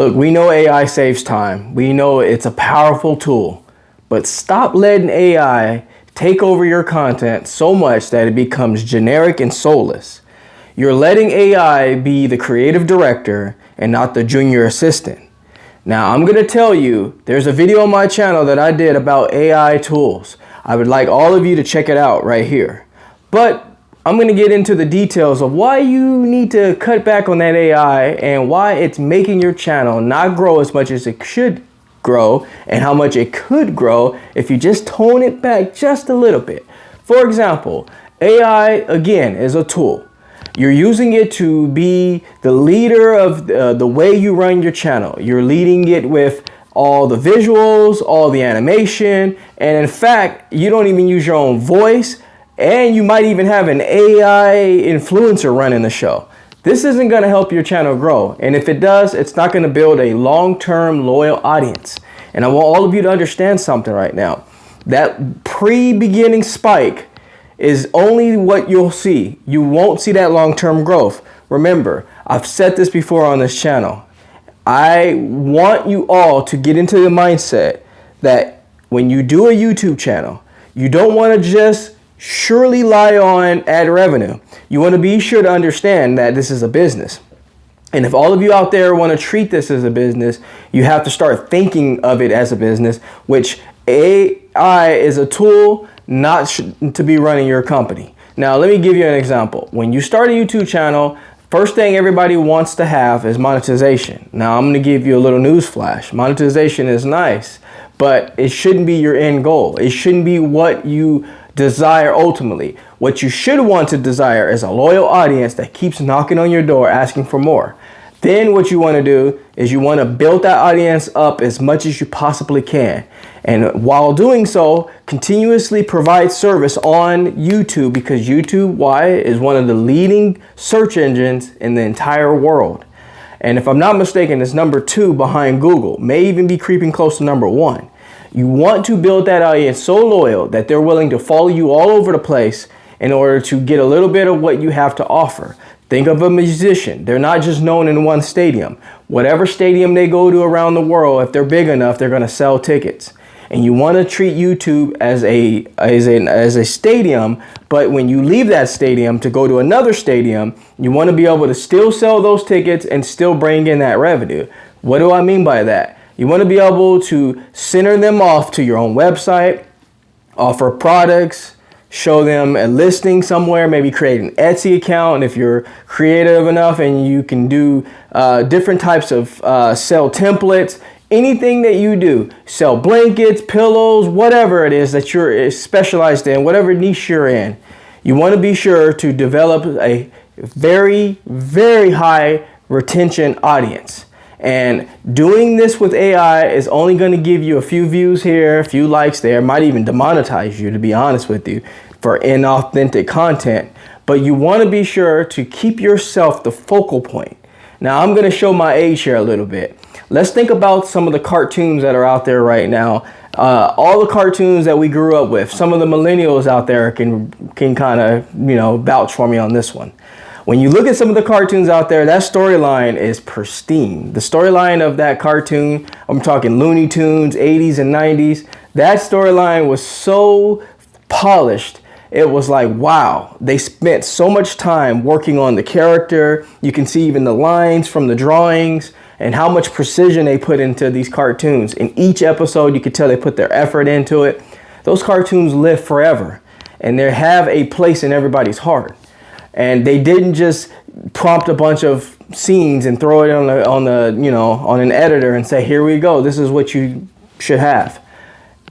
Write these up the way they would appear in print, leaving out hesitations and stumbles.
Look, we know AI saves time. We know it's a powerful tool, but stop letting AI take over your content so much that it becomes generic and soulless. You're letting AI be the creative director and not the junior assistant. Now, I'm going to tell you, there's a video on my channel that I did about AI tools. I would like all of you to check it out right here. But I'm going to get into the details of why you need to cut back on that AI and why it's making your channel not grow as much as it should grow, and how much it could grow if you just tone it back just a little bit. For example, AI, again, is a tool. You're using it to be the leader of the way you run your channel. You're leading it with all the visuals, all the animation, and in fact, you don't even use your own voice, and you might even have an AI influencer running the show. This isn't going to help your channel grow, and if it does, it's not going to build a long-term loyal audience. And I want all of you to understand something right now. That pre-beginning spike is only what you'll see. You won't see that long-term growth. Remember, I've said this before on this channel. I want you all to get into the mindset that when you do a YouTube channel, you don't want to just surely rely on ad revenue. You want to be sure to understand that this is a business. And if all of you out there want to treat this as a business, you have to start thinking of it as a business, which AI is a tool, not to be running your company. Now, let me give you an example. When you start a YouTube channel, first thing everybody wants to have is monetization. Now, I'm going to give you a little news flash. Monetization is nice, but it shouldn't be your end goal. It shouldn't be what you desire ultimately. What you should want to desire is a loyal audience that keeps knocking on your door asking for more. Then what you want to do is you want to build that audience up as much as you possibly can. And while doing so, continuously provide service on YouTube, because YouTube, why, is one of the leading search engines in the entire world. And if I'm not mistaken, it's number 2 behind Google, may even be creeping close to number 1. You want to build that audience so loyal that they're willing to follow you all over the place in order to get a little bit of what you have to offer. Think of a musician. They're not just known in one stadium. Whatever stadium they go to around the world, if they're big enough, they're going to sell tickets. And you want to treat YouTube as a stadium, but when you leave that stadium to go to another stadium, you want to be able to still sell those tickets and still bring in that revenue. What do I mean by that? You want to be able to center them off to your own website, offer products, show them a listing somewhere, maybe create an Etsy account. And if you're creative enough and you can do different types of sell templates, anything that you do, sell blankets, pillows, whatever it is that you're specialized in, whatever niche you're in, you want to be sure to develop a very, very high retention audience. And doing this with AI is only going to give you a few views here, a few likes there, might even demonetize you, to be honest with you, for inauthentic content. But you want to be sure to keep yourself the focal point. Now, I'm going to show my age here a little bit. Let's think about some of the cartoons that are out there right now. All the cartoons that we grew up with. Some of the millennials out there can kind of, vouch for me on this one. When you look at some of the cartoons out there, that storyline is pristine. The storyline of that cartoon, I'm talking Looney Tunes, 80s and 90s, that storyline was so polished. It was like, wow, they spent so much time working on the character. You can see even the lines from the drawings and how much precision they put into these cartoons. In each episode, you could tell they put their effort into it. Those cartoons live forever, and they have a place in everybody's heart. And they didn't just prompt a bunch of scenes and throw it on an editor and say, here we go, this is what you should have.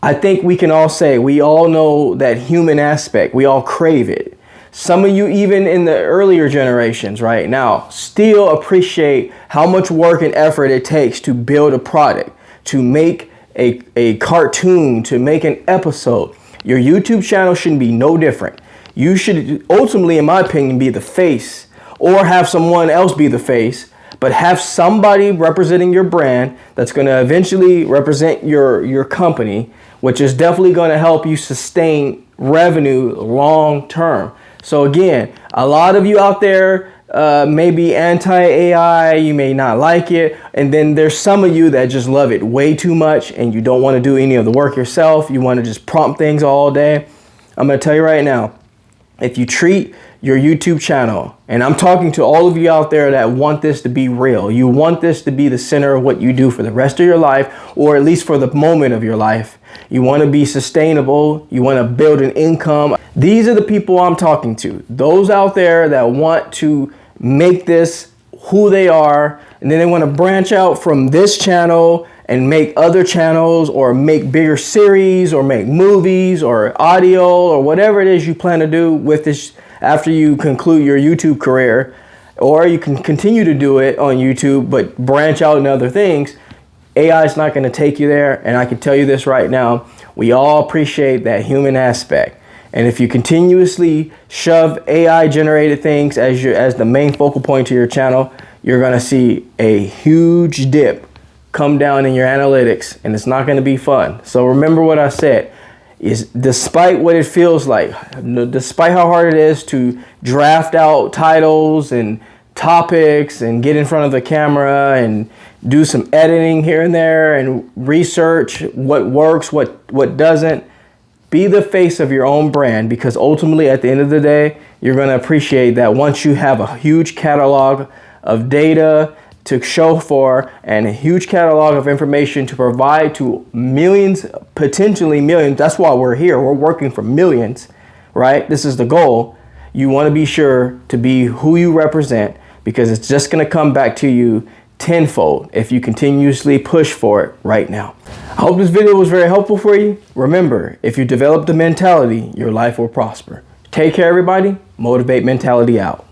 I think we can all say, we all know that human aspect. We all crave it. Some of you, even in the earlier generations right now, still appreciate how much work and effort it takes to build a product, to make a cartoon, to make an episode. Your YouTube channel shouldn't be no different. You should ultimately, in my opinion, be the face, or have someone else be the face, but have somebody representing your brand that's going to eventually represent your company, which is definitely going to help you sustain revenue long term. So again, a lot of you out there maybe anti-AI, you may not like it, and then there's some of you that just love it way too much and you don't want to do any of the work yourself. You want to just prompt things all day. I'm going to tell you right now, if you treat your YouTube channel, and I'm talking to all of you out there that want this to be real, you want this to be the center of what you do for the rest of your life, or at least for the moment of your life. You want to be sustainable. You want to build an income. These are the people I'm talking to. Those out there that want to make this who they are, and then they want to branch out from this channel and make other channels or make bigger series or make movies or audio or whatever it is you plan to do with this after you conclude your YouTube career. Or you can continue to do it on YouTube but branch out in other things. AI is not going to take you there, and I can tell you this right now, we all appreciate that human aspect. And if you continuously shove AI generated things as the main focal point to your channel, you're going to see a huge dip come down in your analytics, and it's not going to be fun. So remember what I said, is despite what it feels like, despite how hard it is to draft out titles and topics and get in front of the camera and do some editing here and there and research what works, what doesn't, be the face of your own brand, because ultimately at the end of the day, you're going to appreciate that once you have a huge catalog of data to show for and a huge catalog of information to provide to millions, potentially millions. That's why we're here. We're working for millions, right? This is the goal. You want to be sure to be who you represent, because it's just going to come back to you tenfold if you continuously push for it right now. I hope this video was very helpful for you. Remember, if you develop the mentality, your life will prosper. Take care, everybody. Motivate Mentality out.